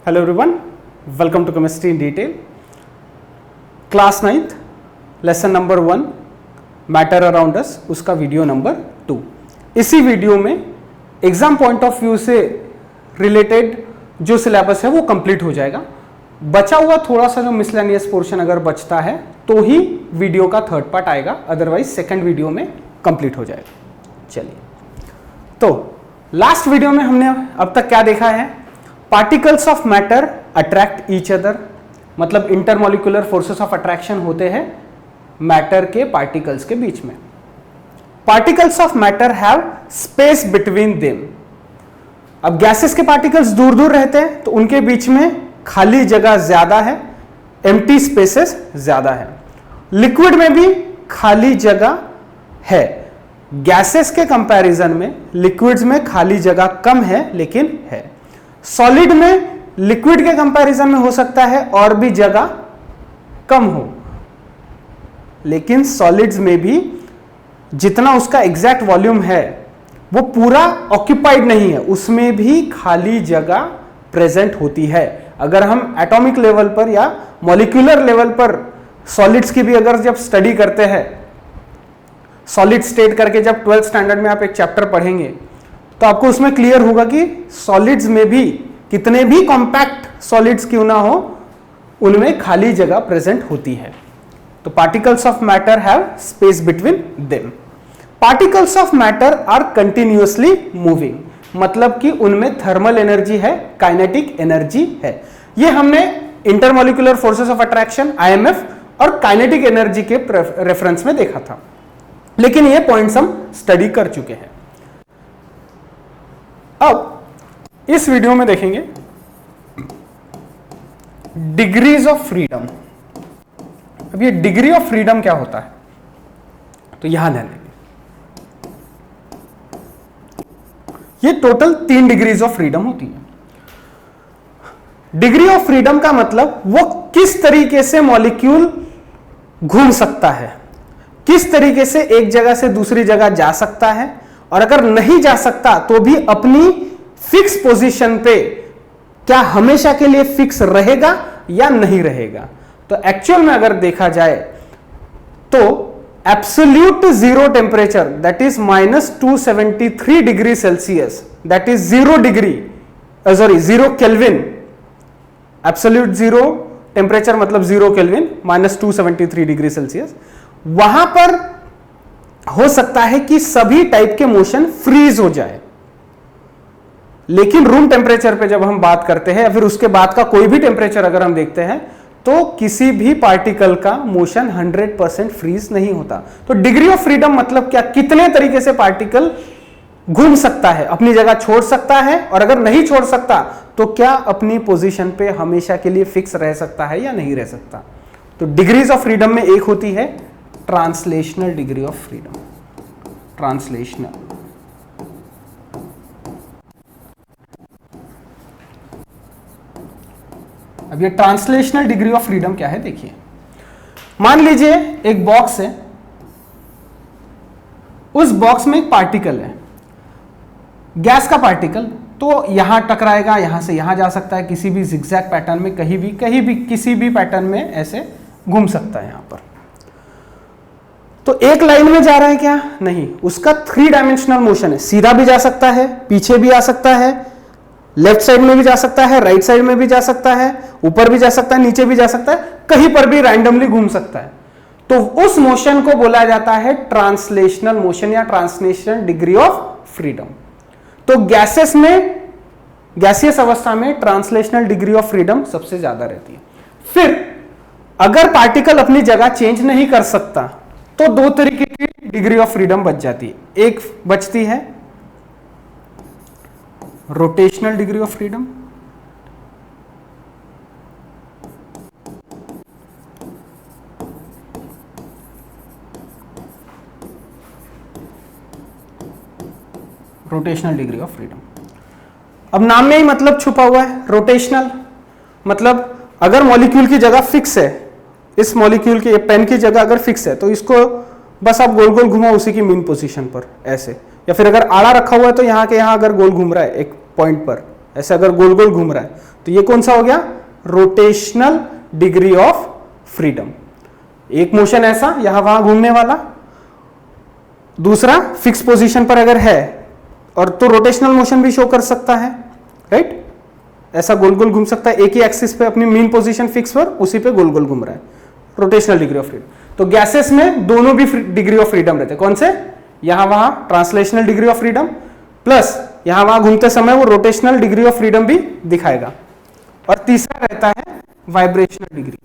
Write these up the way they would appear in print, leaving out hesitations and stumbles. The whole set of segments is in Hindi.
Hello everyone, welcome to chemistry in detail. Class 9th lesson number 1 matter around us, उसका वीडियो नंबर 2। इसी वीडियो में एग्जाम पॉइंट ऑफ व्यू से रिलेटेड जो सिलेबस है वो कंप्लीट हो जाएगा। बचा हुआ थोड़ा सा जो मिसलेनियस पोर्शन अगर बचता है तो ही वीडियो का थर्ड पार्ट आएगा, अदरवाइज सेकंड वीडियो में कंप्लीट हो जाएगा। चलिए, तो लास्ट वीडियो में हमने अब तक क्या देखा है? Particles of matter attract each other, मतलब इंटरमोलिकुलर फोर्सेस ऑफ अट्रैक्शन होते हैं मैटर के पार्टिकल्स के बीच में। Particles of matter have space between them. अब गैसेस के पार्टिकल्स दूर दूर रहते हैं तो उनके बीच में खाली जगह ज्यादा है, एम्प्टी स्पेसेस ज्यादा है। लिक्विड में भी खाली जगह है, गैसेस के कंपैरिजन में लिक्विड्स में खाली जगह कम है लेकिन है। सॉलिड में लिक्विड के कंपैरिजन में हो सकता है और भी जगह कम हो, लेकिन सॉलिड्स में भी जितना उसका एग्जैक्ट वॉल्यूम है वो पूरा ऑक्यूपाइड नहीं है, उसमें भी खाली जगह प्रेजेंट होती है। अगर हम एटॉमिक लेवल पर या मॉलिक्यूलर लेवल पर सॉलिड्स की भी अगर जब स्टडी करते हैं, सॉलिड स्टेट करके जब 12th स्टैंडर्ड में आप एक चैप्टर पढ़ेंगे तो आपको उसमें क्लियर होगा कि सॉलिड्स में भी कितने भी कॉम्पैक्ट सॉलिड्स क्यों ना हो, उनमें खाली जगह प्रेजेंट होती है। तो particles of matter have space between them. Particles of matter are continuously moving, मतलब कि उनमें थर्मल एनर्जी है, काइनेटिक एनर्जी है। ये हमने intermolecular forces of attraction IMF और काइनेटिक एनर्जी के रेफरेंस में देखा था, लेकिन ये पॉइंट्स हम स्टडी कर चुके हैं। अब इस वीडियो में देखेंगे डिग्रीज ऑफ फ्रीडम। अब ये डिग्री ऑफ फ्रीडम क्या होता है, तो यहां ध्यान देंगे। ये टोटल 3 डिग्रीज ऑफ फ्रीडम होती है। डिग्री ऑफ फ्रीडम का मतलब वो किस तरीके से मॉलिक्यूल घूम सकता है, किस तरीके से एक जगह से दूसरी जगह जा सकता है, और अगर नहीं जा सकता तो भी अपनी फिक्स पोजीशन पे क्या हमेशा के लिए फिक्स रहेगा या नहीं रहेगा। तो एक्चुअल में अगर देखा जाए तो absolute zero temperature, that is -273 degree Celsius, that is 0 kelvin. Absolute zero temperature मतलब 0 केल्विन, -273 डिग्री सेल्सियस। वहां पर हो सकता है कि सभी टाइप के मोशन फ्रीज हो जाए, लेकिन रूम टेम्परेचर पे जब हम बात करते हैं या फिर उसके बाद का कोई भी टेम्परेचर अगर हम देखते हैं तो किसी भी पार्टिकल का मोशन 100% फ्रीज नहीं होता। तो डिग्री ऑफ फ्रीडम मतलब क्या, कितने तरीके से पार्टिकल घूम सकता है, अपनी जगह छोड़ सकता है, और अगर नहीं छोड़ सकता तो क्या अपनी पोजीशन पे हमेशा के लिए फिक्स रह सकता है या नहीं रह सकता। तो डिग्रीज ऑफ फ्रीडम में एक होती है translational degree of freedom. Translational, अब ये ट्रांसलेशनल डिग्री ऑफ फ्रीडम क्या है देखिए। मान लीजिए एक बॉक्स है, उस बॉक्स में एक पार्टिकल है, गैस का पार्टिकल, तो यहां टकराएगा, यहां से यहां जा सकता है, किसी भी जिगजैग पैटर्न में, कहीं भी किसी भी पैटर्न में ऐसे घूम सकता है। यहां पर तो एक लाइन में जा रहा है क्या? नहीं, उसका 3 डायमेंशनल मोशन है, सीधा भी जा सकता है, पीछे भी आ सकता है, लेफ्ट साइड में भी जा सकता है, राइट साइड में भी जा सकता है, ऊपर भी जा सकता है, नीचे भी जा सकता है, कहीं पर भी रैंडमली घूम सकता है। तो उस मोशन को बोला जाता है ट्रांसलेशनल मोशन या ट्रांसलेशनल डिग्री ऑफ फ्रीडम। तो गैसेस में, गैसियस अवस्था में ट्रांसलेशनल डिग्री ऑफ फ्रीडम सबसे ज्यादा रहती है। फिर अगर पार्टिकल अपनी जगह चेंज नहीं कर सकता तो 2 तरीके की डिग्री ऑफ फ्रीडम बच जाती है। एक बचती है rotational degree of freedom, rotational degree of freedom. अब नाम में ही मतलब छुपा हुआ है, रोटेशनल मतलब अगर मॉलिक्यूल की जगह फिक्स है, इस मॉलिक्यूल की पेन की जगह अगर फिक्स है तो इसको बस आप गोल गोल घुमाओ उसी की मीन पोजीशन पर ऐसे, या फिर अगर आड़ा रखा हुआ है तो यहां के यहां अगर गोल घूम रहा है एक पॉइंट पर, ऐसे अगर गोल गोल घूम रहा है तो ये कौन सा हो गया? Rotational degree of freedom. एक मोशन ऐसा यहां वहां घूमने वाला, दूसरा फिक्स पोजीशन पर अगर है और तो रोटेशनल मोशन भी शो कर सकता है, राइट? ऐसा गोल गोल घूम सकता है, एक ही एक्सिस पे अपनी मीन पोजीशन फिक्स पर उसी पे गोल गोल घूम रहा है, रोटेशनल डिग्री ऑफ फ्रीडम। तो गैसेस में दोनों भी डिग्री ऑफ फ्रीडम रहते हैं। कौन से? यहां वहां translational degree of freedom plus यहां वहां घूमते समय वो रोटेशनल डिग्री ऑफ फ्रीडम भी दिखाएगा। और तीसरा रहता है vibrational degree.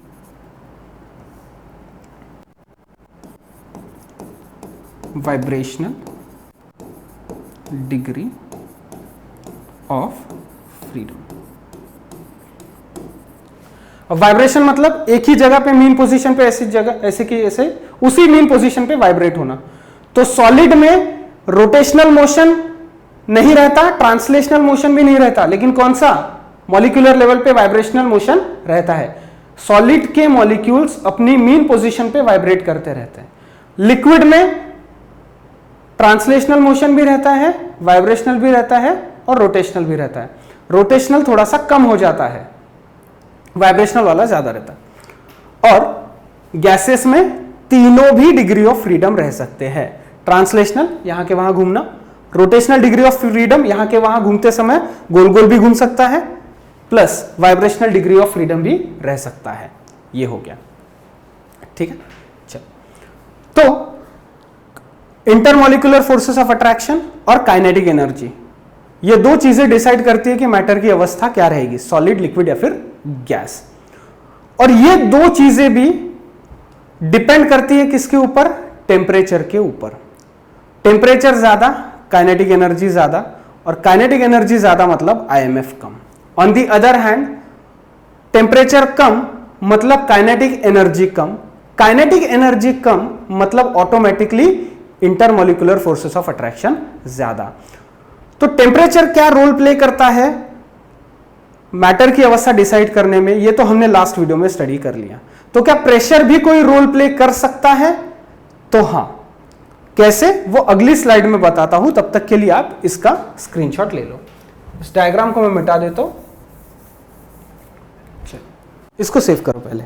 Vibrational degree of freedom. Vibration मतलब एक ही जगह पे मीन पोजीशन पे ऐसी जगह ऐसे की ऐसे उसी मीन पोजीशन पे वाइब्रेट होना। तो सॉलिड में रोटेशनल मोशन नहीं रहता, ट्रांसलेशनल मोशन भी नहीं रहता, लेकिन कौन सा? मॉलिक्यूलर लेवल पे वाइब्रेशनल मोशन रहता है। सॉलिड के मॉलिक्यूल्स अपनी मीन पोजीशन पे वाइब्रेट करते रहते हैं। लिक्विड में ट्रांसलेशनल मोशन भी रहता है, वाइब्रेशनल भी रहता है और रोटेशनल भी रहता है। रोटेशनल थोड़ा सा कम हो जाता है, वाइब्रेशनल वाला ज्यादा रहता है। और गैसेस में तीनों भी डिग्री ऑफ फ्रीडम रह सकते हैं। ट्रांसलेशनल यहां के वहां घूमना, रोटेशनल डिग्री ऑफ फ्रीडम यहां के वहां घूमते समय गोल गोल भी घूम सकता है, plus vibrational degree of freedom भी रह सकता है। ये हो गया, ठीक है। चलो, तो इंटरमॉलिक्यूलर फोर्सेस ऑफ अट्रैक्शन और काइनेटिक एनर्जी, ये दो चीजें डिसाइड करती है कि मैटर की अवस्था क्या रहेगी, सॉलिड, लिक्विड या फिर गैस। और ये दो चीजें भी डिपेंड करती है किसके ऊपर? टेम्परेचर के ऊपर। टेम्परेचर ज्यादा, काइनेटिक एनर्जी ज्यादा, और काइनेटिक एनर्जी ज्यादा मतलब आईएमएफ कम। On the other hand, temperature कम मतलब काइनेटिक एनर्जी कम, काइनेटिक एनर्जी कम मतलब automatically intermolecular forces of attraction ज्यादा। तो टेम्परेचर क्या रोल प्ले करता है मैटर की अवस्था डिसाइड करने में, ये तो हमने लास्ट वीडियो में स्टडी कर लिया। तो क्या प्रेशर भी कोई रोल प्ले कर सकता है? तो हां। कैसे? वो अगली स्लाइड में बताता हूं, तब तक के लिए आप इसका स्क्रीनशॉट ले लो। इस डायग्राम को मैं मिटा देता हूं, इसको सेव करो पहले।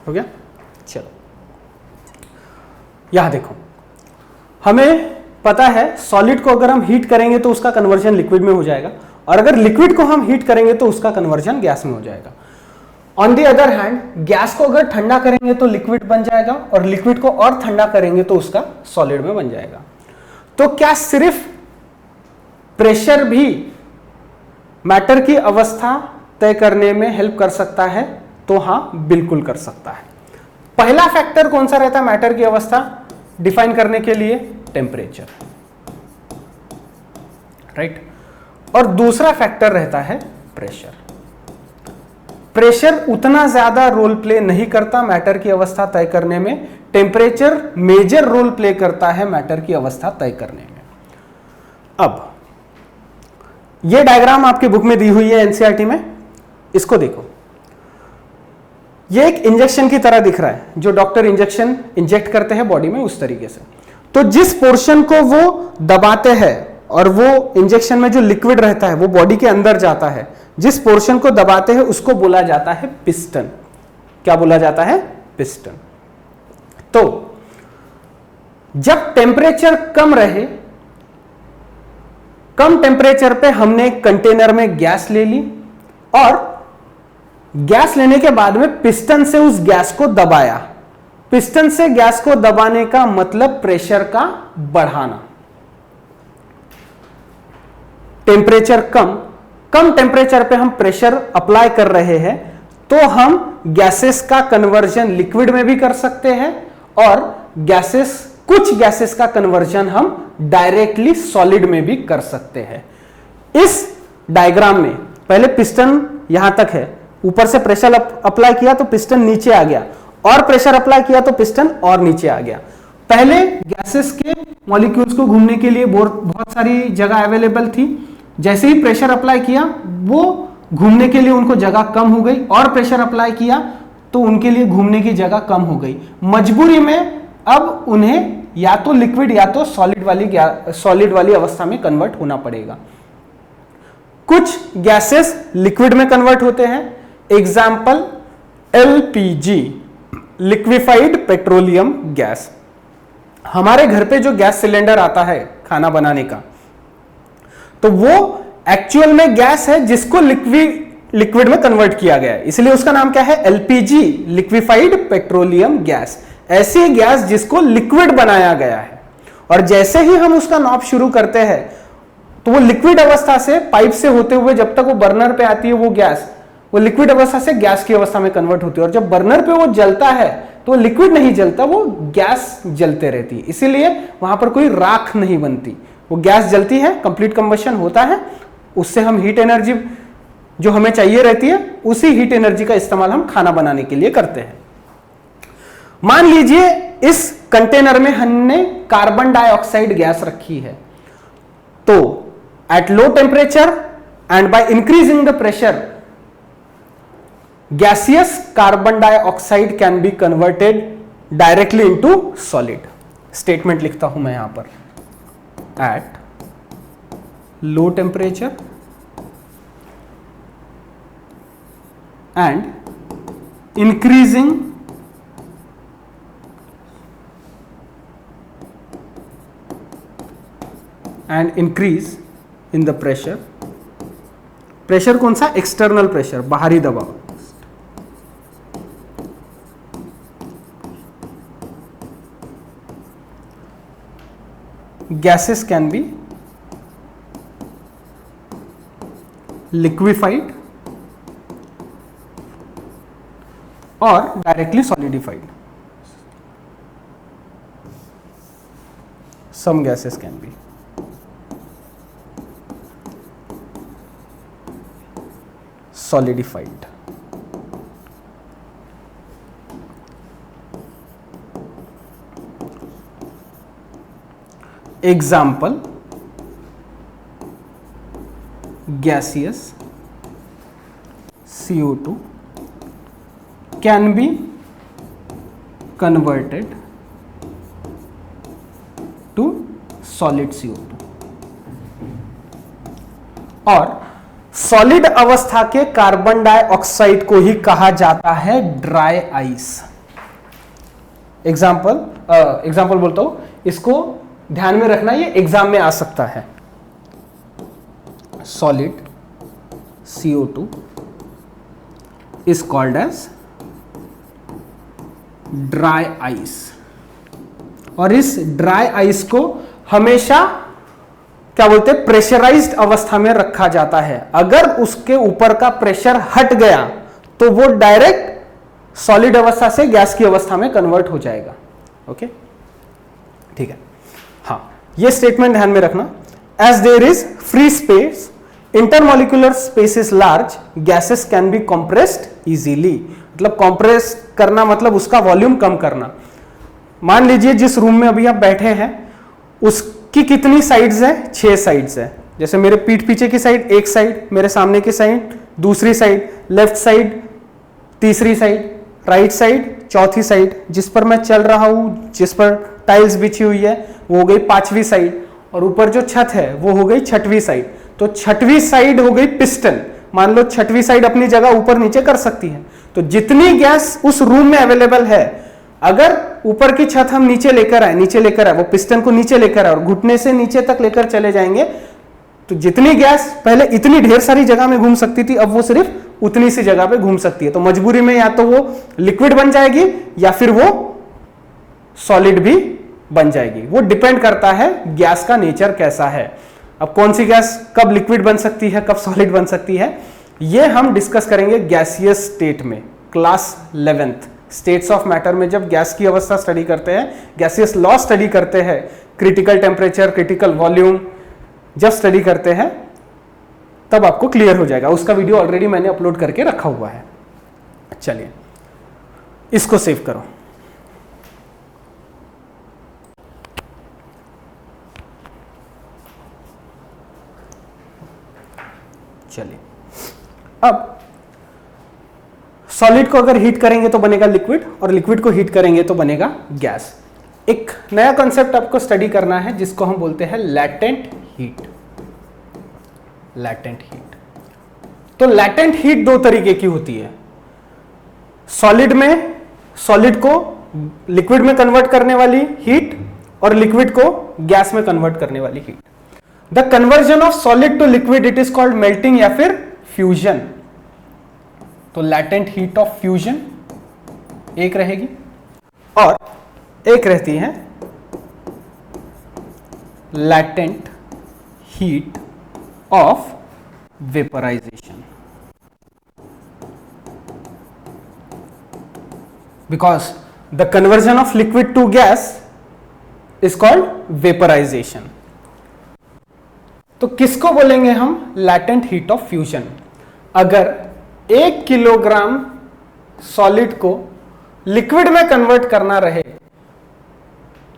हो गया? चलो, यहां देखो, हमें पता है सॉलिड को अगर हम हीट करेंगे तो उसका कन्वर्जन लिक्विड में हो जाएगा, और अगर लिक्विड को हम हीट करेंगे तो उसका कन्वर्जन गैस में हो जाएगा। On the other hand, gas को अगर ठंडा करेंगे तो लिक्विड बन जाएगा, और लिक्विड को और ठंडा करेंगे तो उसका सॉलिड में बन जाएगा। तो क्या सिर्फ प्रेशर भी मैटर की अवस्था तय करने में हेल्प कर सकता है? तो हां, बिल्कुल कर सकता है। पहला फैक्टर कौन सा रहता है मैटर की अवस्था डिफाइन करने के लिए? Temperature, right. और दूसरा फैक्टर रहता है प्रेशर। प्रेशर उतना ज्यादा रोल प्ले नहीं करता मैटर की अवस्था तय करने में, टेम्परेचर मेजर रोल प्ले करता है मैटर की अवस्था तय करने में। अब यह डायग्राम आपकी बुक में दी हुई है एनसीईआरटी में, इसको देखो। यह एक इंजेक्शन की तरह दिख रहा है, जो डॉक्टर इंजेक्शन इंजेक्ट करते हैं बॉडी में, उस तरीके से। तो जिस पोर्शन को वो दबाते हैं और वो इंजेक्शन में जो लिक्विड रहता है वो बॉडी के अंदर जाता है, जिस पोर्शन को दबाते हैं उसको बोला जाता है पिस्टन। क्या बोला जाता है? पिस्टन। तो जब टेम्परेचर कम रहे, कम टेम्परेचर पे हमने एक कंटेनर में गैस ले ली, और गैस लेने के बाद में पिस्टन से उस गैस को दबाया। पिस्टन से गैस को दबाने का मतलब प्रेशर का बढ़ाना। टेम्परेचर कम टेम्परेचर पे हम प्रेशर अप्लाई कर रहे हैं, तो हम गैसेस का कन्वर्जन लिक्विड में भी कर सकते हैं, और कुछ गैसेस का कन्वर्जन हम डायरेक्टली सॉलिड में भी कर सकते हैं। इस डायग्राम में पहले पिस्टन यहां तक है, ऊपर से प्रेशर अप्लाई किया तो पिस्टन नीचे आ गया, और प्रेशर अप्लाई किया तो पिस्टन और नीचे आ गया। पहले गैसेस के मॉलिक्यूल्स को घूमने के लिए बहुत सारी जगह अवेलेबल थी। जैसे ही प्रेशर अप्लाई किया, वो घूमने के लिए उनको जगह कम हो गई, और प्रेशर अप्लाई किया तो उनके लिए घूमने की जगह कम हो गई। मजबूरी में अब उन्हें या तो लिक्विड या तो सॉलिड वाली अवस्था में कन्वर्ट होना पड़ेगा। कुछ गैसेस लिक्विड में कन्वर्ट होते हैं, example LPG, liquefied petroleum gas. हमारे घर पे जो गैस सिलेंडर आता है खाना बनाने का, तो वो एक्चुअल में गैस है जिसको लिक्विड में कन्वर्ट किया गया है, इसलिए उसका नाम क्या है, एलपीजी, लिक्विफाइड पेट्रोलियम गैस। ऐसी गैस जिसको लिक्विड बनाया गया है, और जैसे ही हम उसका नॉब शुरू करते हैं तो वो लिक्विड अवस्था से पाइप से होते हुए जब तक वो बर्नर पे आती है वो गैस, वो लिक्विड अवस्था से गैस की अवस्था में कन्वर्ट होती है। और जब बर्नर पे वो जलता है तो लिक्विड नहीं जलता, वो गैस जलते रहती है, इसीलिए वहां पर कोई राख नहीं बनती, वो गैस जलती है, कंप्लीट कंबशन होता है, उससे हम हीट एनर्जी जो हमें चाहिए रहती है, उसी हीट एनर्जी का इस्तेमाल हम खाना बनाने के लिए करते हैं। मान लीजिए इस कंटेनर में हमने कार्बन डाइऑक्साइड गैस रखी है, तो at low temperature and by increasing the pressure gaseous carbon dioxide can be converted directly into solid। Statement लिखता हूं मैं यहां पर, at low temperature and increasing and increase in the pressure, pressure कौन सा, एक्सटर्नल प्रेशर, बाहरी दबाव, gases can be liquefied or directly solidified. Some gases can be solidified. Example, gaseous CO2 can be converted to solid CO2। और सॉलिड अवस्था के कार्बन डाइऑक्साइड को ही कहा जाता है ड्राई आइस। एग्जाम्पल बोलता हूं, इसको ध्यान में रखना, ये एग्जाम में आ सकता है। Solid CO2 is called as dry ice, और इस ड्राई आइस को हमेशा क्या बोलते हैं, प्रेशराइज्ड अवस्था में रखा जाता है। अगर उसके ऊपर का प्रेशर हट गया तो वो डायरेक्ट सॉलिड अवस्था से गैस की अवस्था में कन्वर्ट हो जाएगा। ओके, ठीक है। हाँ, ये स्टेटमेंट ध्यान में रखना, as there is free space, intermolecular space is large, gases can be compressed easily. मतलब कंप्रेस करना मतलब उसका वॉल्यूम कम करना। मान लीजिए जिस रूम में अभी आप बैठे हैं उसकी कितनी साइड्स है, 6 साइड्स है। जैसे मेरे पीठ पीछे की साइड एक साइड, मेरे सामने की साइड दूसरी साइड, लेफ्ट साइड तीसरी साइड, राइट साइड चौथी साइड, जिस पर मैं चल रहा हूं, जिस पर टाइल्स बिछी हुई है वो हो गई 5वीं साइड, और ऊपर जो छत है वो हो गई 6वीं साइड। तो 6वीं साइड हो गई पिस्टन। मान लो 6वीं साइड अपनी जगह ऊपर नीचे कर सकती है, तो जितनी गैस उस रूम में अवेलेबल है, अगर ऊपर की छत हम नीचे लेकर आए, वो पिस्टन को नीचे लेकर आए और घुटने से नीचे तक लेकर चले जाएंगे, तो जितनी गैस पहले इतनी ढेर सारी जगह में घूम सकती थी, अब वो सिर्फ उतनी सी जगह पे घूम सकती है। तो मजबूरी में या तो वो लिक्विड बन जाएगी या फिर वो सॉलिड भी बन जाएगी। वो डिपेंड करता है गैस का नेचर कैसा है। अब कौन सी गैस कब लिक्विड बन सकती है, कब सॉलिड बन सकती है, ये हम डिस्कस करेंगे गैसियस स्टेट में, class 11th states of matter में। जब गैस की अवस्था स्टडी करते हैं, गैसियस लॉ स्टडी करते हैं, क्रिटिकल टेम्परेचर, क्रिटिकल वॉल्यूम जब स्टडी करते हैं तब आपको क्लियर हो जाएगा। उसका वीडियो ऑलरेडी मैंने अपलोड करके रखा हुआ है। चलिए इसको सेव करो। चलिए, अब सॉलिड को अगर हीट करेंगे तो बनेगा लिक्विड, और लिक्विड को हीट करेंगे तो बनेगा गैस। एक नया कॉन्सेप्ट आपको स्टडी करना है जिसको हम बोलते हैं लैटेंट हीट। लैटेंट हीट, तो लैटेंट हीट दो तरीके की होती है, सॉलिड में सॉलिड को लिक्विड में कन्वर्ट करने वाली हीट और लिक्विड को गैस में कन्वर्ट करने वाली heat. The conversion of solid to liquid it is called melting या फिर फ्यूजन। तो लैटेंट हीट ऑफ फ्यूजन एक रहेगी और एक रहती है latent heat of vaporization. Because the conversion of liquid to gas is called vaporization. तो किसको बोलेंगे हम latent heat of fusion? अगर 1 किलोग्राम सॉलिड को लिक्विड में कन्वर्ट करना रहे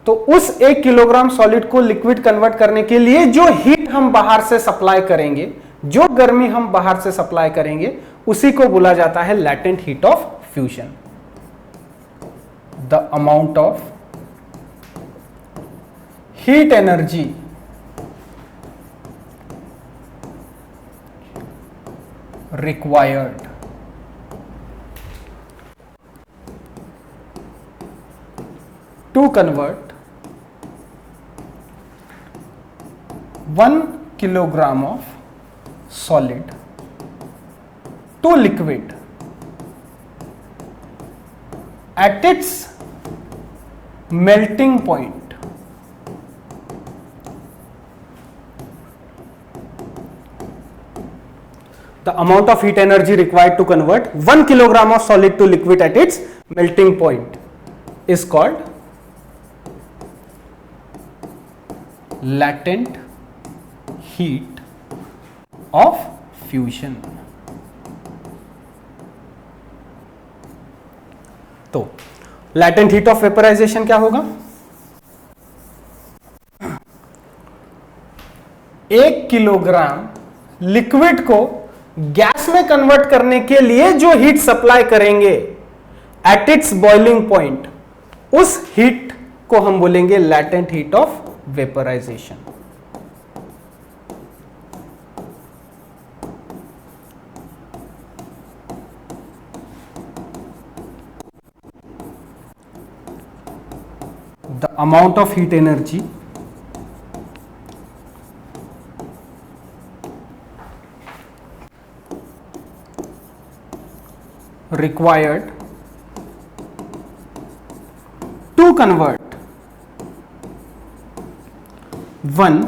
तो उस 1 किलोग्राम सॉलिड को लिक्विड कन्वर्ट करने के लिए जो हीट हम बाहर से सप्लाई करेंगे, जो गर्मी हम बाहर से सप्लाई करेंगे, उसी को बोला जाता है latent heat of fusion. The amount of heat energy required to convert 1 kilogram of solid to liquid at its melting point the amount of heat energy required to convert 1 kilogram of solid to liquid at its melting point is called latent heat of fusion. तो लैटेंट हीट ऑफ वेपराइजेशन क्या होगा? 1 किलोग्राम लिक्विड को गैस में कन्वर्ट करने के लिए जो हीट सप्लाई करेंगे एट इट्स बॉइलिंग पॉइंट, उस हीट को हम बोलेंगे latent heat of vaporization. The amount of heat energy required to convert 1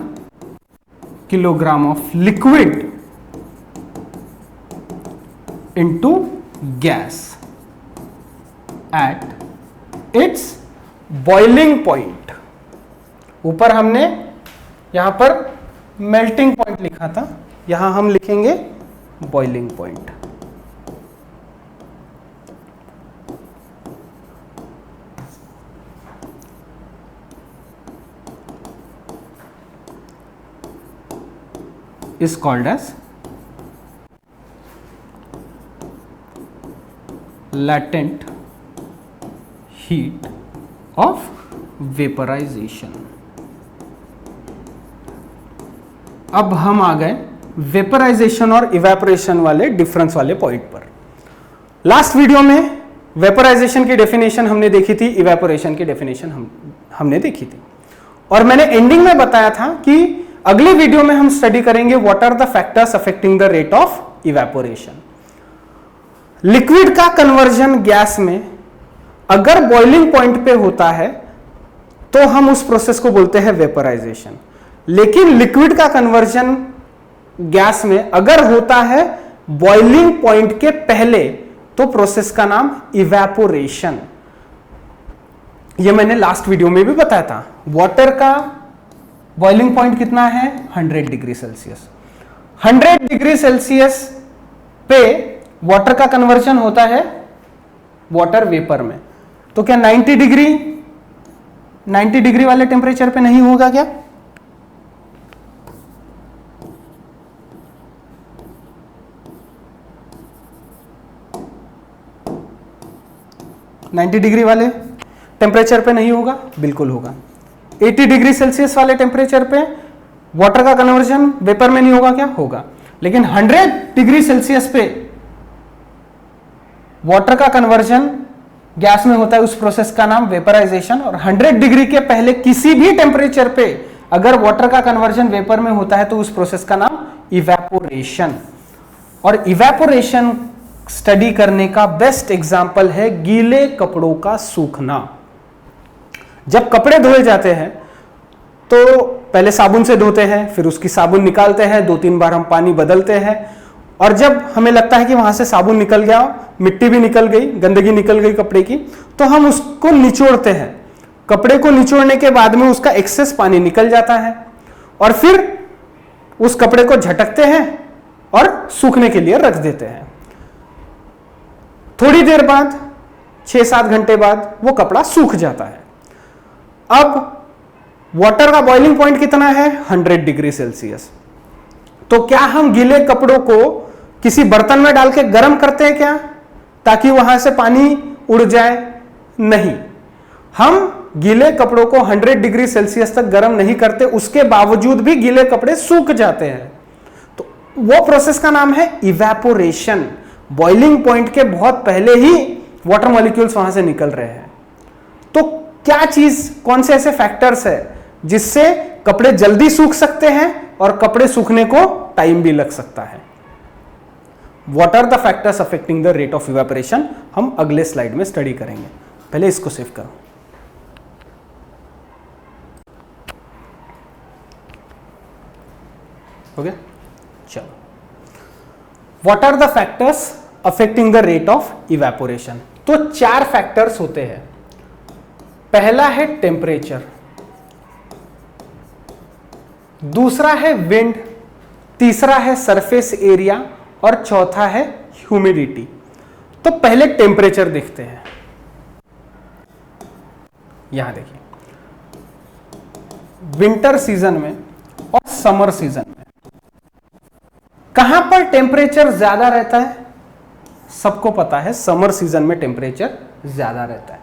kilogram of liquid into gas at its boiling point. ऊपर हमने यहां पर मेल्टिंग पॉइंट लिखा था, यहां हम लिखेंगे boiling point. is called as latent heat of vaporization. अब हम आ गए वेपराइजेशन और इवेपोरेशन वाले डिफरेंस वाले पॉइंट पर। लास्ट वीडियो में वेपराइजेशन की डेफिनेशन हमने देखी थी, इवेपोरेशन की डेफिनेशन हमने देखी थी, और मैंने एंडिंग में बताया था कि अगले वीडियो में हम स्टडी करेंगे what are the factors affecting the rate of evaporation. Liquid का कन्वर्जन गैस में अगर बॉइलिंग पॉइंट पे होता है तो हम उस प्रोसेस को बोलते हैं वेपराइजेशन, लेकिन लिक्विड का कन्वर्जन गैस में अगर होता है बॉइलिंग पॉइंट के पहले तो प्रोसेस का नाम इवेपोरेशन। यह मैंने लास्ट वीडियो में भी बताया था। वाटर का बॉइलिंग पॉइंट कितना है? 100 डिग्री सेल्सियस। 100 डिग्री सेल्सियस पे वाटर का कन्वर्जन होता है वाटर वेपर में, तो क्या 90 डिग्री वाले टेम्परेचर पे नहीं होगा क्या? $90 डिग्री वाले टेम्परेचर पे नहीं होगा? बिल्कुल होगा। 80 डिग्री सेल्सियस वाले टेम्परेचर पे वाटर का कन्वर्जन वेपर में नहीं होगा क्या? होगा। लेकिन 100 डिग्री सेल्सियस पे वाटर का कन्वर्जन गैस में होता है, उस प्रोसेस का नाम वेपराइजेशन। और 100 डिग्री के पहले किसी भी टेम्परेचर पे अगर वाटर का कन्वर्जन वेपर में होता है तो उस प्रोसेस का नाम इवेपोरेशन। और इवेपोरेशन स्टडी करने का बेस्ट एग्जाम्पल है गीले कपड़ों का सूखना। जब कपड़े धोए जाते हैं तो पहले साबुन से धोते हैं, फिर उसकी साबुन निकालते हैं, 2-3 बार हम पानी बदलते हैं, और जब हमें लगता है कि वहां से साबुन निकल गया, मिट्टी भी निकल गई, गंदगी निकल गई कपड़े की, तो हम उसको निचोड़ते हैं। कपड़े को निचोड़ने के बाद में उसका एक्सेस पानी निकल जाता है और फिर उस कपड़े को झटकते हैं और सूखने के लिए रख देते हैं। थोड़ी देर बाद 6-7 घंटे बाद वो कपड़ा सूख जाता है। अब वाटर का बॉइलिंग पॉइंट कितना है? 100 डिग्री सेल्सियस। तो क्या हम गीले कपड़ों को किसी बर्तन में डाल के गर्म करते हैं क्या, ताकि वहां से पानी उड़ जाए? नहीं, हम गीले कपड़ों को 100 डिग्री सेल्सियस तक गर्म नहीं करते, उसके बावजूद भी गीले कपड़े सूख जाते हैं। तो वो प्रोसेस का नाम है इवेपोरेशन। बॉइलिंग पॉइंट के बहुत पहले ही वाटर मॉलिक्यूल्स वहां से निकल रहे हैं। तो क्या चीज, कौन से ऐसे फैक्टर्स है जिससे कपड़े जल्दी सूख सकते हैं और कपड़े सूखने को टाइम भी लग सकता है? What are the factors affecting the rate of evaporation, हम अगले स्लाइड में स्टडी करेंगे। पहले इसको सेव करो। हो गया? चलो, what are the factors affecting the rate of evaporation? तो 4 फैक्टर्स होते हैं। पहला है टेम्परेचर, दूसरा है विंड, तीसरा है सरफेस एरिया और चौथा है ह्यूमिडिटी। तो पहले टेम्परेचर देखते हैं। यहां देखिए, विंटर सीजन में और समर सीजन में कहां पर टेम्परेचर ज्यादा रहता है? सबको पता है समर सीजन में टेम्परेचर ज्यादा रहता है।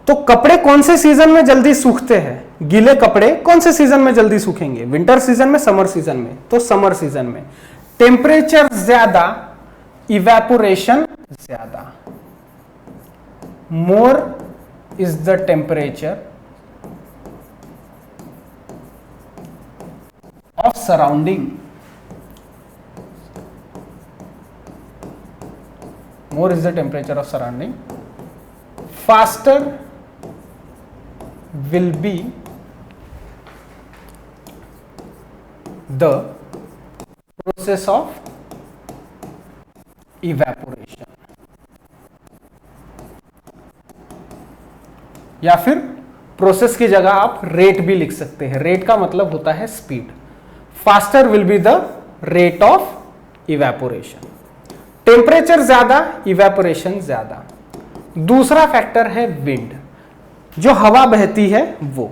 तो कपड़े कौन से सीजन में जल्दी सूखते हैं? गीले कपड़े कौन से सीजन में जल्दी सूखेंगे? विंटर सीजन में, समर सीजन में? तो समर सीजन में। टेम्परेचर ज्यादा, इवेपोरेशन ज्यादा। More is the temperature of surrounding, more is the temperature of surrounding, faster will be the process of evaporation। या फिर प्रोसेस की जगह आप रेट भी लिख सकते हैं। रेट का मतलब होता है speed. Faster will be the rate of evaporation. Temperature ज्यादा, इवेपोरेशन ज्यादा। दूसरा फैक्टर है विंड, जो हवा बहती है वो।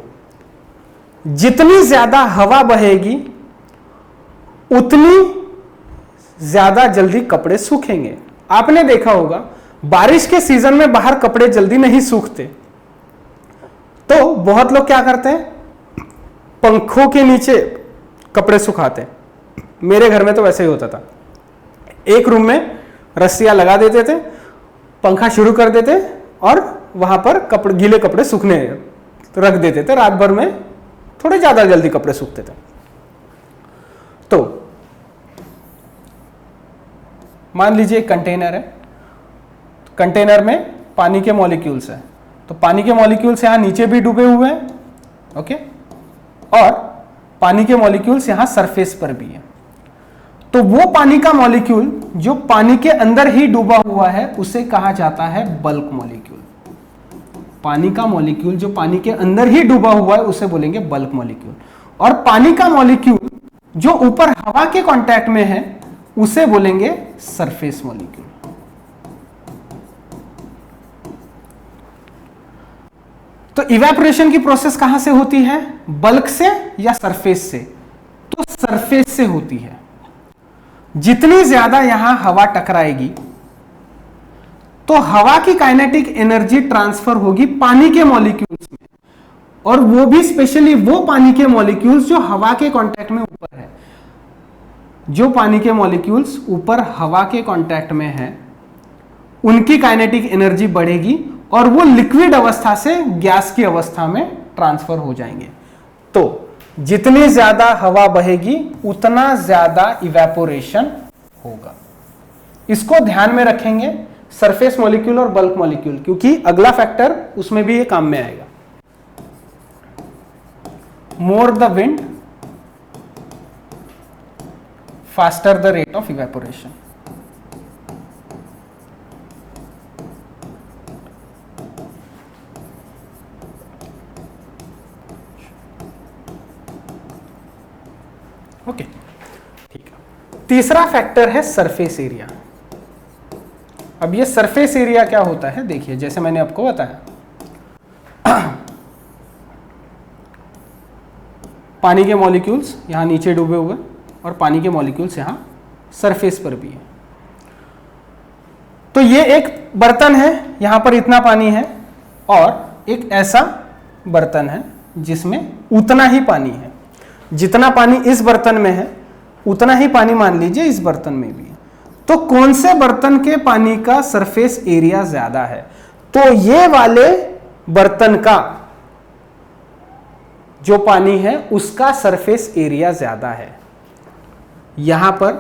जितनी ज्यादा हवा बहेगी उतनी ज्यादा जल्दी कपड़े सूखेंगे। आपने देखा होगा बारिश के सीजन में बाहर कपड़े जल्दी नहीं सूखते, तो बहुत लोग क्या करते हैं, पंखों के नीचे कपड़े सुखाते हैं। मेरे घर में तो वैसे ही होता था। एक रूम में रस्सियां लगा देते थे, पंखा शुरू कर देते और वहां पर कपड़े, गीले कपड़े सूखने रख देते थे। रात भर में थोड़े ज्यादा जल्दी कपड़े सूखते थे। तो मान लीजिए एक कंटेनर है, कंटेनर में पानी के मॉलिक्यूल्स हैं, तो पानी के मॉलिक्यूल्स यहां नीचे भी डूबे हुए हैं, ओके, और पानी के मॉलिक्यूल्स यहां सरफेस पर भी हैं। तो वो पानी का मॉलिक्यूल जो पानी के अंदर ही डूबा हुआ है उसे कहा जाता है बल्क मॉलिक्यूल। पानी का मॉलिक्यूल जो पानी के अंदर ही डूबा हुआ है उसे बोलेंगे बल्क मॉलिक्यूल। और पानी का मॉलिक्यूल जो ऊपर हवा के कांटेक्ट में है उसे बोलेंगे सरफेस मॉलिक्यूल। तो इवेपोरेशन की प्रोसेस कहां से होती है, बल्क से या सरफेस से? तो सरफेस से होती है। जितनी ज्यादा यहां हवा टकराएगी तो हवा की काइनेटिक एनर्जी ट्रांसफर होगी पानी के मॉलिक्यूल्स में, और वो भी स्पेशली वो पानी के मॉलिक्यूल्स जो हवा के कांटेक्ट में ऊपर है। जो पानी के मॉलिक्यूल्स ऊपर हवा के कांटेक्ट में है उनकी काइनेटिक एनर्जी बढ़ेगी और वो लिक्विड अवस्था से गैस की अवस्था में ट्रांसफर हो जाएंगे। तो जितनी ज्यादा हवा बहेगी उतना ज्यादा इवेपोरेशन होगा। इसको ध्यान में रखेंगे सरफेस मॉलिक्यूल और बल्क मॉलिक्यूल, क्योंकि अगला फैक्टर उसमें भी ये काम में आएगा। More the wind faster the rate of evaporation. Okay, ठीक है। तीसरा फैक्टर है सरफेस एरिया। अब ये सरफेस एरिया क्या होता है, देखिए जैसे मैंने आपको बताया, पानी के मॉलिक्यूल्स यहां नीचे डूबे हुए और पानी के मॉलिक्यूल्स यहां सरफेस पर भी है। तो ये एक बर्तन है, यहां पर इतना पानी है, और एक ऐसा बर्तन है जिसमें उतना ही पानी है। जितना पानी इस बर्तन में है उतना ही पानी मान लीजिए इस बर्तन में भी है। तो कौन से बर्तन के पानी का सरफेस एरिया ज्यादा है? तो ये वाले बर्तन का जो पानी है उसका सरफेस एरिया ज्यादा है। यहां पर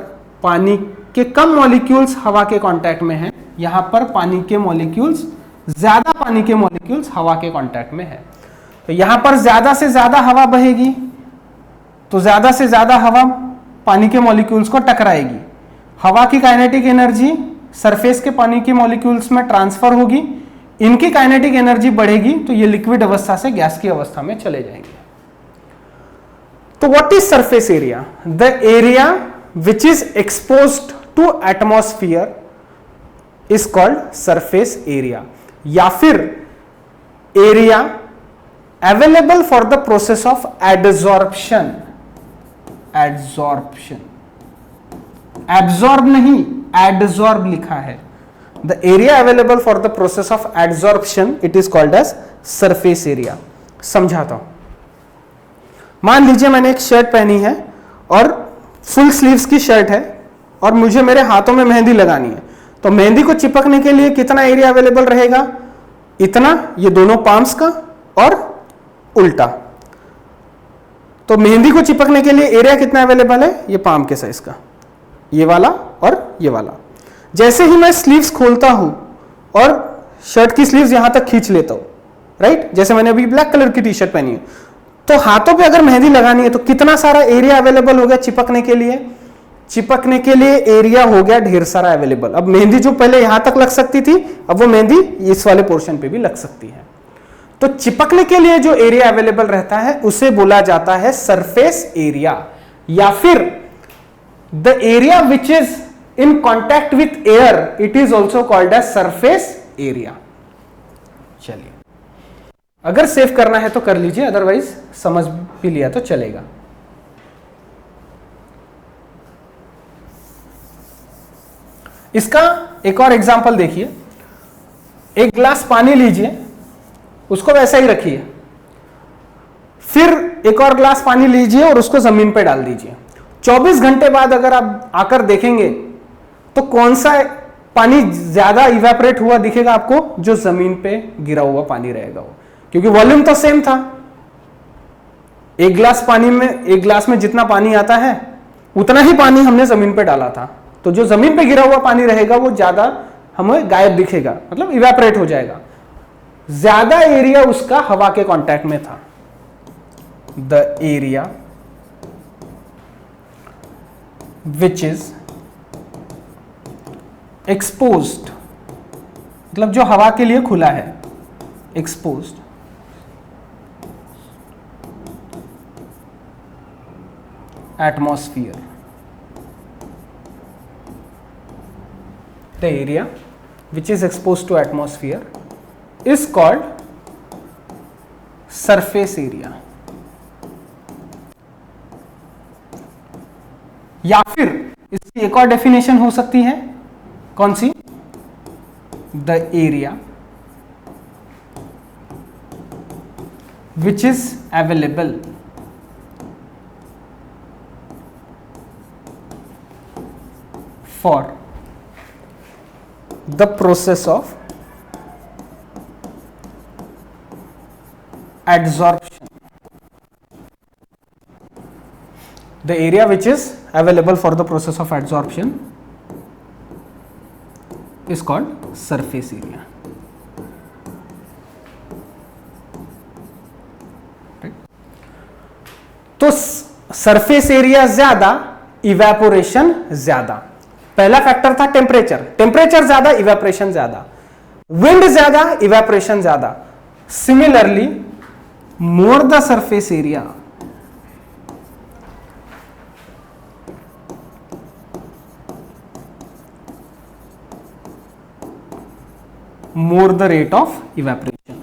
पानी के कम मॉलिक्यूल्स हवा के कांटेक्ट में हैं, यहां पर पानी के मॉलिक्यूल्स ज्यादा, पानी के मॉलिक्यूल्स हवा के कांटेक्ट में है। तो यहां पर ज्यादा से ज्यादा हवा बहेगी, तो ज्यादा से ज्यादा हवा पानी के मॉलिक्यूल्स को टकराएगी। हवा की काइनेटिक एनर्जी सरफेस के पानी के मॉलिक्यूल्स में ट्रांसफर होगी, इनकी काइनेटिक एनर्जी बढ़ेगी, तो ये लिक्विड अवस्था से गैस की अवस्था में चले जाएंगे। तो what is surface area? The area which is exposed to atmosphere is called surface area, या फिर area available for the process of adsorption. Adsorption, absorb नहीं, एडजॉर्ब लिखा है। The area available for the process of adsorption it is called as surface area. समझाता हूं। मान लीजिए मैंने एक शर्ट पहनी है और फुल स्लीव्स की शर्ट है और मुझे मेरे हाथों में मेहंदी लगानी है, तो मेहंदी को चिपकने के लिए कितना एरिया अवेलेबल रहेगा? इतना, ये दोनों पाम्स का और उल्टा। तो मेहंदी को चिपकने के लिए एरिया कितना अवेलेबल है? ये पाम के साइज का, ये वाला और ये वाला। जैसे ही मैं स्लीव्स खोलता हूं और शर्ट की स्लीव्स यहां तक खींच लेता हूं, राइट, जैसे मैंने अभी ब्लैक कलर की टी शर्ट पहनी है, तो हाथों पे अगर मेहंदी लगानी है तो कितना सारा एरिया अवेलेबल हो गया चिपकने के लिए? चिपकने के लिए एरिया हो गया ढेर सारा अवेलेबल। अब मेहंदी जो पहले यहां तक लग सकती थी, अब वो मेहंदी इस वाले पोर्शन पे भी लग सकती है। तो चिपकने के लिए जो एरिया अवेलेबल रहता है उसे बोला जाता है सरफेस एरिया, या फिर the area which is in contact with air, it is also called as surface area. चलिए, अगर सेव करना है तो कर लीजिए, अदरवाइज समझ भी लिया तो चलेगा। इसका एक और एग्जांपल देखिए। एक ग्लास पानी लीजिए, उसको वैसा ही रखिए, फिर एक और ग्लास पानी लीजिए और उसको जमीन पे डाल दीजिए। 24 घंटे बाद अगर आप आकर देखेंगे तो कौन सा पानी ज्यादा इवेपोरेट हुआ दिखेगा आपको? जो जमीन पे गिरा हुआ पानी रहेगा वो, क्योंकि वॉल्यूम तो सेम था। एक गिलास पानी में, एक गिलास में जितना पानी आता है उतना ही पानी हमने जमीन पे डाला था, तो जो जमीन पे गिरा हुआ पानी रहेगा वो ज्यादा हमें गायब दिखेगा, मतलब इवेपोरेट हो जाएगा। ज्यादा एरिया उसका हवा के कांटेक्ट में था। The area which is exposed, मतलब जो हवा के लिए खुला है, exposed, atmosphere. The area which is exposed to atmosphere is called surface area। या फिर इसकी एक और डेफिनेशन हो सकती है, कौन सी? the area which is available for the process of adsorption. The area which is available for the process of adsorption is called surface area. तो सरफेस एरिया ज्यादा, इवेपोरेशन ज्यादा. पहला फैक्टर था टेम्परेचर, टेम्परेचर ज्यादा, इवेपोरेशन ज्यादा. विंड ज्यादा, इवेपोरेशन ज्यादा. Similarly more the surface area, more the rate of evaporation.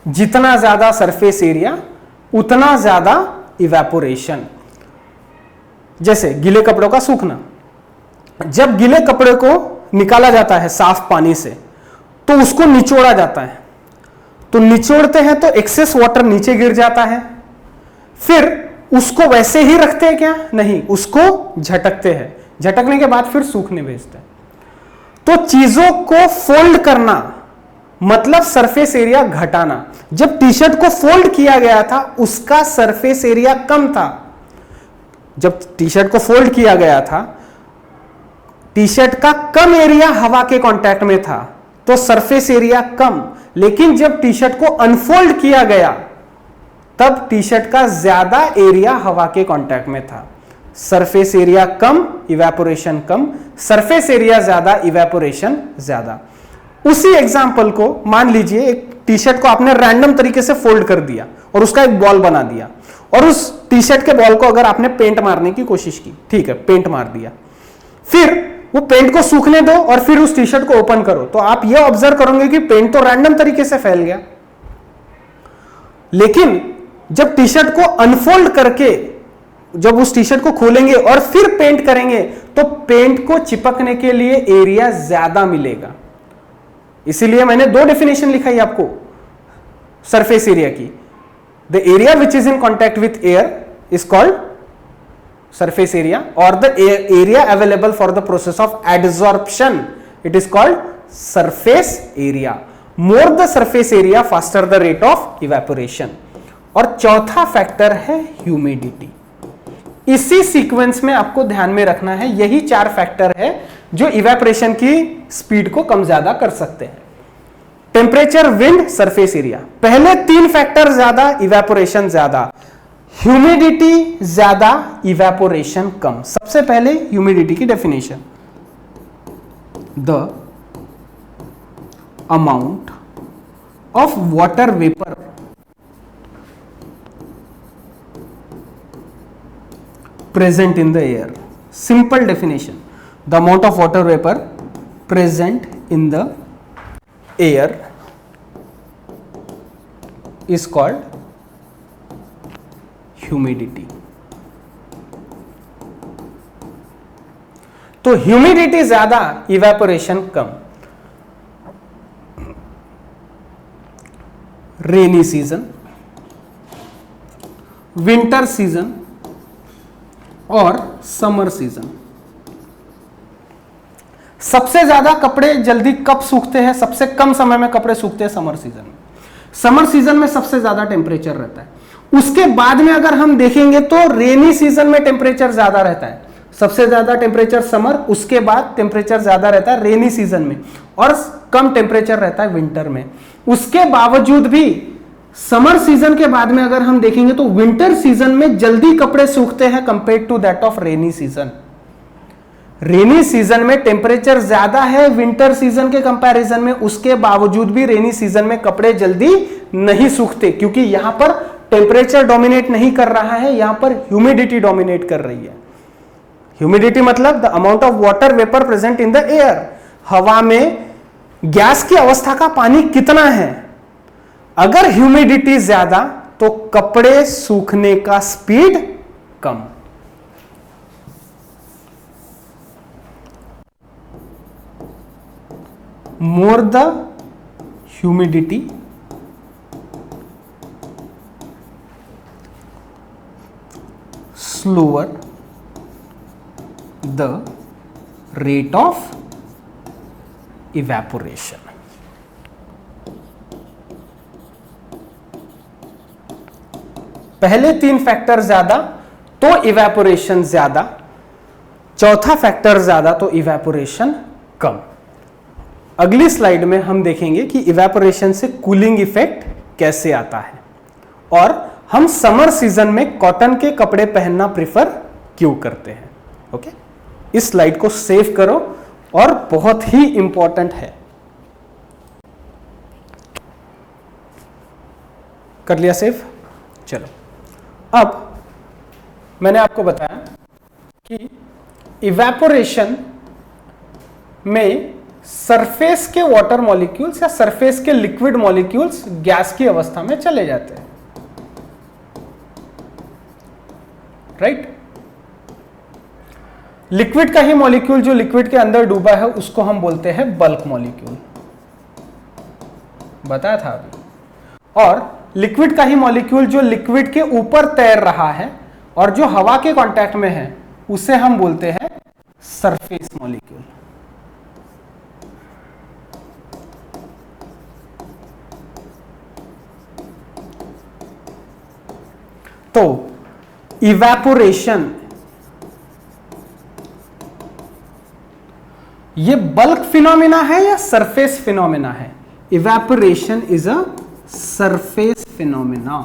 जितना ज्यादा सरफेस एरिया उतना ज्यादा इवेपोरेशन. जैसे गीले कपड़ों का सूखना, जब गीले कपड़े को निकाला जाता है साफ पानी से तो उसको निचोड़ा जाता है. तो निचोड़ते हैं तो एक्सेस वाटर नीचे गिर जाता है. फिर उसको वैसे ही रखते हैं क्या? नहीं, उसको झटकते हैं. झटकने के बाद फिर सूखने भेजते हैं. तो चीजों को फोल्ड करना मतलब सरफेस एरिया घटाना. जब टी शर्ट को फोल्ड किया गया था उसका सरफेस एरिया कम था. जब टी शर्ट को फोल्ड किया गया था टी शर्ट का कम एरिया हवा के कांटेक्ट में था तो सरफेस एरिया कम. लेकिन जब टी शर्ट को अनफोल्ड किया गया तब टी शर्ट का ज्यादा एरिया हवा के कांटेक्ट में था. सरफेस एरिया कम, इवेपोरेशन कम. सरफेस एरिया ज्यादा, इवेपोरेशन ज्यादा. उसी एग्जाम्पल को मान लीजिए, एक टी शर्ट को आपने रैंडम तरीके से फोल्ड कर दिया और उसका एक बॉल बना दिया, और उस टी शर्ट के बॉल को अगर आपने पेंट मारने की कोशिश की, ठीक है, पेंट मार दिया, फिर वो पेंट को सूखने दो और फिर उस टी शर्ट को ओपन करो, तो आप ये ऑब्जर्व करोगे कि पेंट तो रैंडम तरीके से फैल गया. लेकिन जब टी शर्ट को अनफोल्ड करके जब उस टी शर्ट को खोलेंगे और फिर पेंट करेंगे तो पेंट को चिपकने के लिए एरिया ज्यादा मिलेगा. इसीलिए मैंने दो डेफिनेशन लिखाई आपको सरफेस एरिया की. The area which is in contact with air is called surface area, or the area available for the process of adsorption, it is called surface area. More the surface area, faster the rate of evaporation. और चौथा फैक्टर है ह्यूमिडिटी. इसी सीक्वेंस में आपको ध्यान में रखना है. यही चार फैक्टर है जो इवेपोरेशन की स्पीड को कम ज्यादा कर सकते हैं. Temperature, wind, surface area. पहले तीन फैक्टर ज्यादा, इवेपोरेशन ज्यादा. ह्यूमिडिटी ज्यादा, इवेपोरेशन कम. सबसे पहले ह्यूमिडिटी की definition, the amount of water vapour present in the air. Simple definition, the amount of water vapor present in the air is called humidity. तो ह्यूमिडिटी ज्यादा, इवेपोरेशन कम. रेनी सीजन, विंटर सीजन और समर सीजन. सबसे ज्यादा कपड़े जल्दी कब सूखते हैं? सबसे कम समय में कपड़े सूखते हैं समर सीजन में. समर सीजन में सबसे ज्यादा टेम्परेचर रहता है. उसके बाद में अगर हम देखेंगे तो रेनी सीजन में टेम्परेचर ज्यादा रहता है. सबसे ज्यादा टेम्परेचर समर, उसके बाद टेम्परेचर ज्यादा रहता है रेनी सीजन में, और कम टेम्परेचर रहता है विंटर में. उसके बावजूद भी समर सीजन के बाद में अगर हम देखेंगे तो विंटर सीजन में जल्दी कपड़े सूखते हैं compare to that of rainy season. Rainy season में टेम्परेचर ज्यादा है विंटर सीजन के कंपैरिजन में, उसके बावजूद भी रेनी सीजन में कपड़े जल्दी नहीं सूखते, क्योंकि यहां पर टेम्परेचर डोमिनेट नहीं कर रहा है, यहां पर ह्यूमिडिटी डोमिनेट कर रही है. ह्यूमिडिटी मतलब the amount of water vapour present in the air. हवा में गैस की अवस्था का पानी कितना है. अगर ह्यूमिडिटी ज्यादा तो कपड़े सूखने का speed come. More the humidity, slower the rate of evaporation. पहले 3 फैक्टर ज्यादा तो इवेपोरेशन ज्यादा, चौथा फैक्टर ज्यादा तो इवेपोरेशन कम। अगली स्लाइड में हम देखेंगे कि इवेपोरेशन से कूलिंग इफेक्ट कैसे आता है और हम समर सीजन में कॉटन के कपड़े पहनना प्रिफर क्यों करते हैं। ओके, इस स्लाइड को सेव करो और बहुत ही इंपॉर्टेंट है। कर लिया सेव? चलो, अब मैंने आपको बताया कि इवेपोरेशन में सरफेस के वाटर मॉलिक्यूल्स या सरफेस के लिक्विड मॉलिक्यूल्स गैस की अवस्था में चले जाते हैं, राइट? लिक्विड का ही मॉलिक्यूल जो लिक्विड के अंदर डूबा है उसको हम बोलते हैं बल्क मॉलिक्यूल, बताया था अभी। और लिक्विड का ही मॉलिक्यूल जो लिक्विड के ऊपर तैर रहा है और जो हवा के कांटेक्ट में है उसे हम बोलते हैं सरफेस मॉलिक्यूल। तो इवेपोरेशन ये बल्क फिनोमिना है या सरफेस फिनोमिना है? Evaporation is a surface phenomena.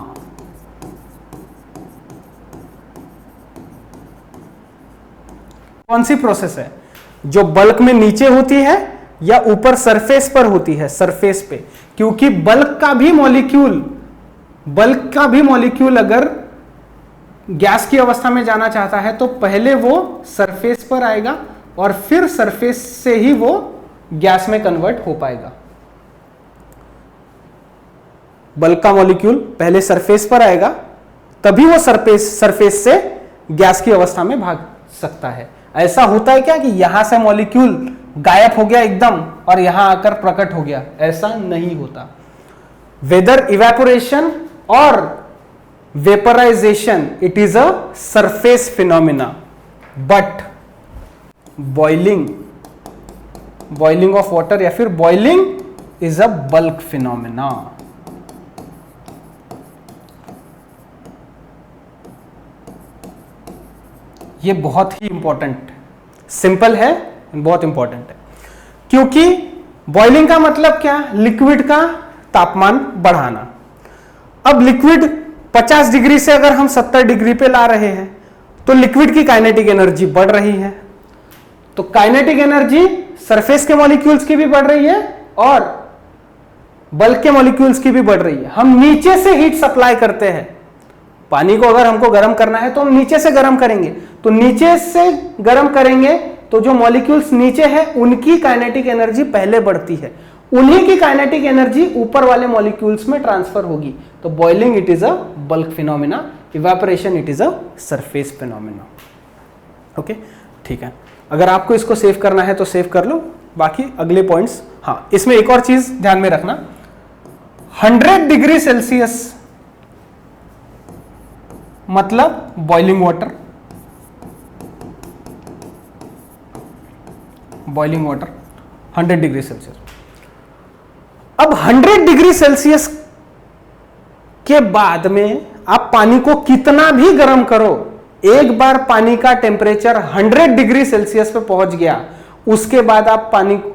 कौन सी प्रोसेस है जो बल्क में नीचे होती है या ऊपर सरफेस पर होती है? सरफेस पे, क्योंकि बल्क का भी मॉलिक्यूल अगर गैस की अवस्था में जाना चाहता है तो पहले वो सरफेस पर आएगा और फिर सरफेस से ही वो गैस में कन्वर्ट हो पाएगा। बल्क का मॉलिक्यूल पहले सरफेस पर आएगा, तभी वो सरफेस से गैस की अवस्था में भाग सकता है। ऐसा होता है क्या कि यहां से मॉलिक्यूल गायब हो गया एकदम और यहां आकर प्रकट हो गया? ऐसा नहीं होता। वेदर इवेपोरेशन और vaporization, it is a surface phenomena, but boiling of water या फिर boiling is a bulk phenomena. ये बहुत ही इंपॉर्टेंट, सिंपल है, बहुत इंपॉर्टेंट है। क्योंकि बॉइलिंग का मतलब क्या? लिक्विड का तापमान बढ़ाना। अब लिक्विड 50 डिग्री से अगर हम 70 डिग्री पे ला रहे हैं तो लिक्विड की काइनेटिक एनर्जी बढ़ रही है, तो काइनेटिक एनर्जी सरफेस के मॉलिक्यूल्स की भी बढ़ रही है और बल्क के मॉलिक्यूल्स की भी बढ़ रही है। हम नीचे से हीट सप्लाई करते हैं, पानी को अगर हमको गर्म करना है तो हम नीचे से गर्म करेंगे, तो नीचे से गर्म करेंगे तो जो मॉलिक्यूल्स नीचे है उनकी काइनेटिक एनर्जी पहले बढ़ती है, उन्हीं की काइनेटिक एनर्जी ऊपर वाले मॉलिक्यूल्स में ट्रांसफर होगी। तो boiling it is a bulk phenomena, evaporation it is a surface phenomena. Okay, ठीक है। अगर आपको इसको सेव करना है तो सेव कर लो, बाकी अगले पॉइंट्स। हाँ, इसमें एक और चीज ध्यान में रखना, 100 डिग्री सेल्सियस मतलब बॉइलिंग वाटर, 100 डिग्री सेल्सियस। अब 100 डिग्री सेल्सियस के बाद में आप पानी को कितना भी गर्म करो, एक बार पानी का टेम्परेचर 100 डिग्री सेल्सियस पे पहुंच गया, उसके बाद आप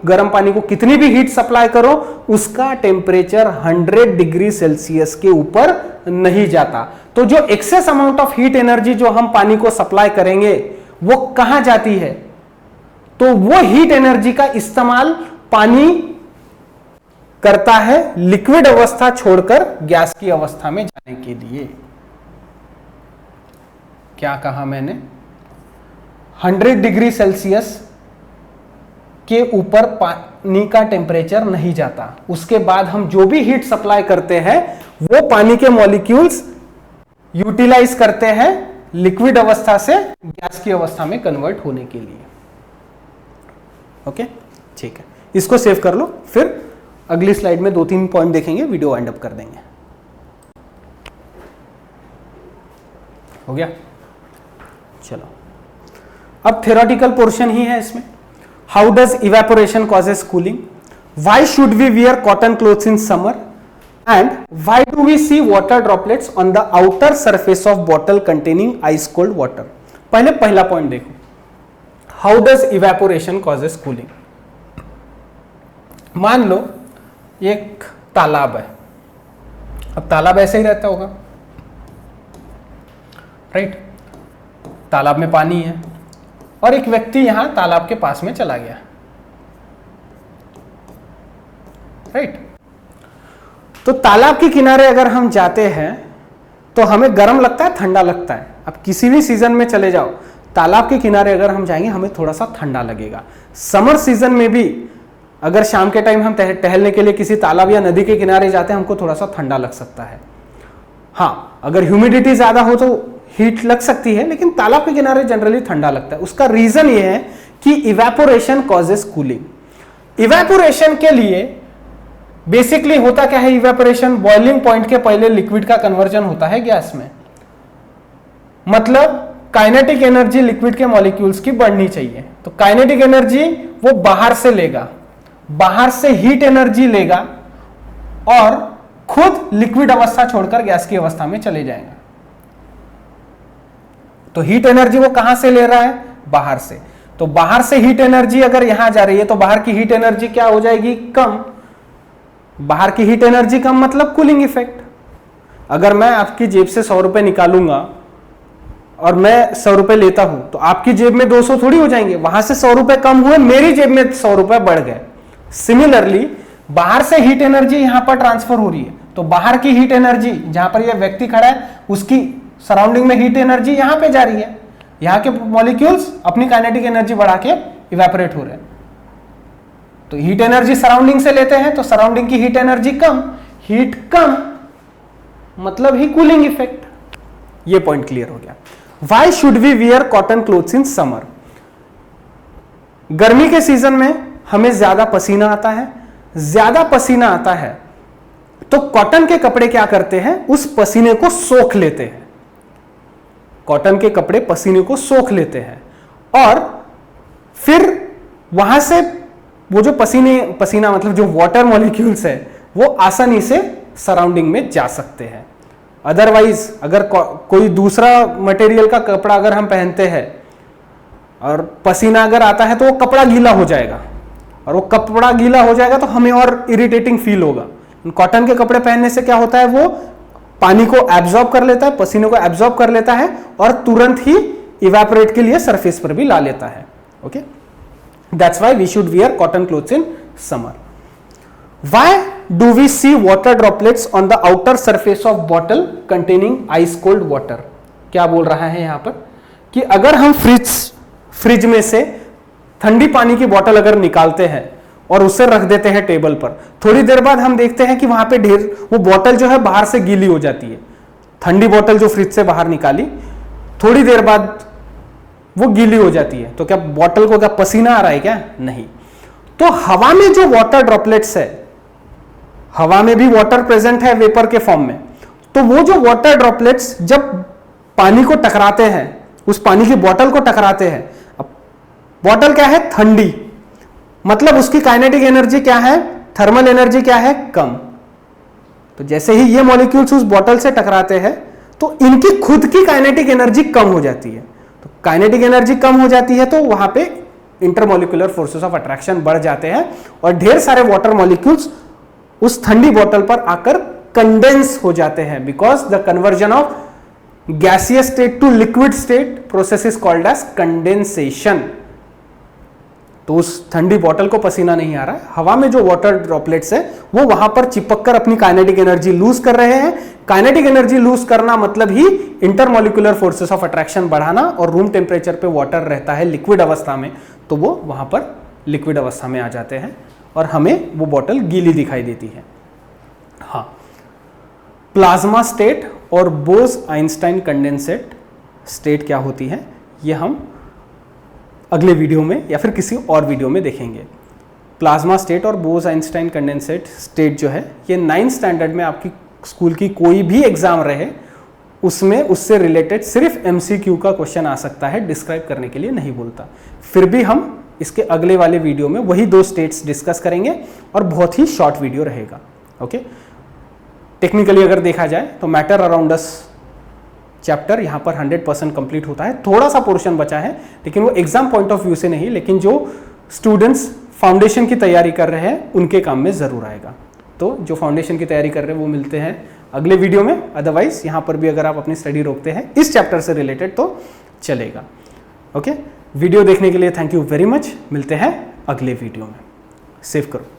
गर्म पानी को कितनी भी हीट सप्लाई करो, उसका टेम्परेचर 100 डिग्री सेल्सियस के ऊपर नहीं जाता। तो जो excess amount of heat energy जो हम पानी को सप्लाई करेंगे वो कहां जाती है? तो वो हीट एनर्जी का इस्तेमाल पानी करता है लिक्विड अवस्था छोड़कर गैस की अवस्था में जाने के लिए। क्या कहा मैंने? 100 डिग्री सेल्सियस के ऊपर पानी का टेम्परेचर नहीं जाता, उसके बाद हम जो भी हीट सप्लाई करते हैं वो पानी के मॉलिक्यूल्स यूटिलाइज करते हैं लिक्विड अवस्था से गैस की अवस्था में कन्वर्ट होने के लिए। ओके, ठीक है, इसको सेव कर लो, फिर अगली स्लाइड में 2-3 पॉइंट देखेंगे, वीडियो वाइंड अप कर देंगे। हो गया, चलो अब थ्योरेटिकल पोर्शन ही है इसमें। How does evaporation causes cooling, why should we wear cotton clothes in summer, and why do we see water droplets on the outer surface of bottle containing ice cold water. पहले पहला पॉइंट देखो, how does evaporation causes cooling. मान लो एक तालाब है, अब तालाब ऐसे ही रहता होगा, राइट, तालाब में पानी है और एक व्यक्ति यहां तालाब के पास में चला गया, राइट। तो तालाब के किनारे अगर हम जाते हैं तो हमें गर्म लगता है, ठंडा लगता है। अब किसी भी सीजन में चले जाओ, तालाब के किनारे अगर हम जाएंगे हमें थोड़ा सा ठंडा लगेगा। समर सीजन में भी अगर शाम के टाइम हम टहलने के लिए किसी तालाब या नदी के किनारे जाते हैं, हमको थोड़ा सा ठंडा लग सकता है। हाँ, अगर ह्यूमिडिटी ज्यादा हो तो हीट लग सकती है, लेकिन तालाब के किनारे जनरली ठंडा लगता है। उसका रीजन ये है कि इवेपोरेशन कॉजेस कूलिंग। इवेपोरेशन के लिए बेसिकली होता क्या है, इवेपोरेशन बॉइलिंग पॉइंट के पहले लिक्विड का कन्वर्जन होता है गैस में। मतलब काइनेटिक एनर्जी लिक्विड के मॉलिक्यूल्स की बढ़नी चाहिए, तो काइनेटिक एनर्जी वो बाहर से लेगा, बाहर से हीट एनर्जी लेगा और खुद लिक्विड अवस्था छोड़कर गैस की अवस्था में चले जाएगा। तो हीट एनर्जी वो कहां से ले रहा है, बाहर से। तो बाहर से हीट एनर्जी अगर यहां जा रही है तो बाहर की हीट एनर्जी क्या हो जाएगी, कम। बाहर की हीट एनर्जी कम मतलब कूलिंग इफेक्ट। अगर मैं आपकी जेब से 100 रुपए निकालूंगा और मैं 100 रुपए लेता हूं तो आपकी जेब में 200 थोड़ी हो जाएंगे, वहां से 100 रुपए कम हुए, मेरी जेब में 100 रुपए बढ़ गए। सिमिलरली बाहर से हीट एनर्जी यहां पर ट्रांसफर हो रही है, तो बाहर की हीट एनर्जी जहां पर यह व्यक्ति खड़ा है उसकी सराउंडिंग में हीट एनर्जी यहां पे जा रही है, यहां के मॉलिक्यूल्स अपनी काइनेटिक एनर्जी बढ़ा के इवेपोरेट हो रहे हैं। तो हीट एनर्जी सराउंडिंग से लेते हैं तो सराउंडिंग की हीट एनर्जी कम, हीट कम मतलब ही कूलिंग इफेक्ट। ये पॉइंट क्लियर हो गया। Why should we wear cotton clothes in summer, गर्मी के सीजन में हमें ज्यादा पसीना आता है, ज्यादा पसीना आता है तो कॉटन के कपड़े क्या करते हैं, उस पसीने को सोख लेते हैं। कॉटन के कपड़े पसीने को सोख लेते हैं और फिर वहां से वो जो पसीना मतलब जो वाटर मॉलिक्यूल्स है वो आसानी से सराउंडिंग में जा सकते हैं। अदरवाइज अगर कोई दूसरा मटेरियल का कपड़ा अगर हम पहनते हैं और पसीना अगर आता है तो वो कपड़ा गीला हो जाएगा, और वो कपड़ा गीला हो जाएगा तो हमें और इरिटेटिंग फील होगा। कॉटन के कपड़े पहनने से क्या होता है, वो पानी को एब्जॉर्ब कर लेता है, पसीने को एब्जॉर्ब कर लेता है और तुरंत ही इवेपोरेट के लिए सरफेस पर भी ला लेता है। Okay, that's why we should wear cotton clothes in summer. Why do we see water droplets on the outer surface of bottle containing ice cold water. क्या बोल रहा है यहां पर कि अगर हम फ्रिज में से ठंडी पानी की बोतल अगर निकालते हैं और उसे रख देते हैं टेबल पर, थोड़ी देर बाद हम देखते हैं कि वहां पे वो बोतल जो है बाहर से गीली हो जाती है। ठंडी बोतल जो फ्रिज से बाहर निकाली, थोड़ी देर बाद वो गीली हो जाती है। तो क्या बोतल को क्या पसीना आ रहा है क्या, नहीं। तो हवा में जो वाटर ड्रॉपलेट्स है, हवा में भी वाटर प्रेजेंट है वेपर के फॉर्म में, तो वो जो वाटर ड्रॉपलेट्स जब पानी को टकराते हैं, उस पानी की बोतल को टकराते हैं, अब बोतल क्या है, ठंडी, मतलब उसकी काइनेटिक एनर्जी क्या है, थर्मल एनर्जी क्या है, कम। तो जैसे ही ये मॉलिक्यूल्स उस बोतल से टकराते हैं तो इनकी खुद की काइनेटिक एनर्जी कम हो जाती है। तो काइनेटिक एनर्जी कम हो जाती है तो वहां पे इंटरमॉलिक्यूलर फोर्सेस ऑफ अट्रैक्शन बढ़ जाते हैं और ढेर सारे वाटर मॉलिक्यूल्स उस ठंडी बोतल पर आकर कंडेंस हो जाते हैं, because the conversion of gaseous state to liquid state process is called as condensation. तो उस ठंडी बोतल को पसीना नहीं आ रहा है, हवा में जो वाटर ड्रॉपलेट्स है वो वहां पर चिपक कर अपनी काइनेटिक एनर्जी लूज कर रहे हैं। काइनेटिक एनर्जी लूज करना मतलब ही इंटरमॉलिक्यूलर फोर्सेस ऑफ अट्रैक्शन बढ़ाना, और रूम टेम्परेचर पे वाटर रहता है लिक्विड अवस्था में, तो वो वहां पर लिक्विड अवस्था में आ जाते हैं और हमें वो बोतल गीली दिखाई देती है। हाँ, प्लाज्मा स्टेट और बोस आइंस्टाइन कंडेंसेट स्टेट क्या होती है, ये हम अगले वीडियो में या फिर किसी और वीडियो में देखेंगे। प्लाज्मा स्टेट और बोस आइंस्टाइन कंडेंसेट स्टेट जो है, ये 9th स्टैंडर्ड में आपकी स्कूल की कोई भी एग्जाम रहे उसमें उससे रिलेटेड सिर्फ MCQ का क्वेश्चन आ सकता है, डिस्क्राइब करने के लिए नहीं बोलता। फिर भी हम इसके अगले वाले वीडियो में वही 2 स्टेट्स डिस्कस करेंगे और बहुत ही शॉर्ट वीडियो रहेगा। ओके, टेक्निकली अगर देखा जाए तो मैटर अराउंड अस चैप्टर यहाँ पर 100% कंप्लीट होता है। थोड़ा सा पोर्शन बचा है, लेकिन वो एग्जाम पॉइंट ऑफ व्यू से नहीं, लेकिन जो स्टूडेंट्स फाउंडेशन की तैयारी कर रहे हैं उनके काम में ज़रूर आएगा। तो जो फाउंडेशन की तैयारी कर रहे हैं वो मिलते हैं अगले वीडियो में। अदरवाइज यहाँ पर भी अगर आप अपनी स्टडी रोकते हैं इस चैप्टर से रिलेटेड तो चलेगा। ओके, वीडियो देखने के लिए थैंक यू वेरी मच। मिलते हैं अगले वीडियो में। सेव करो।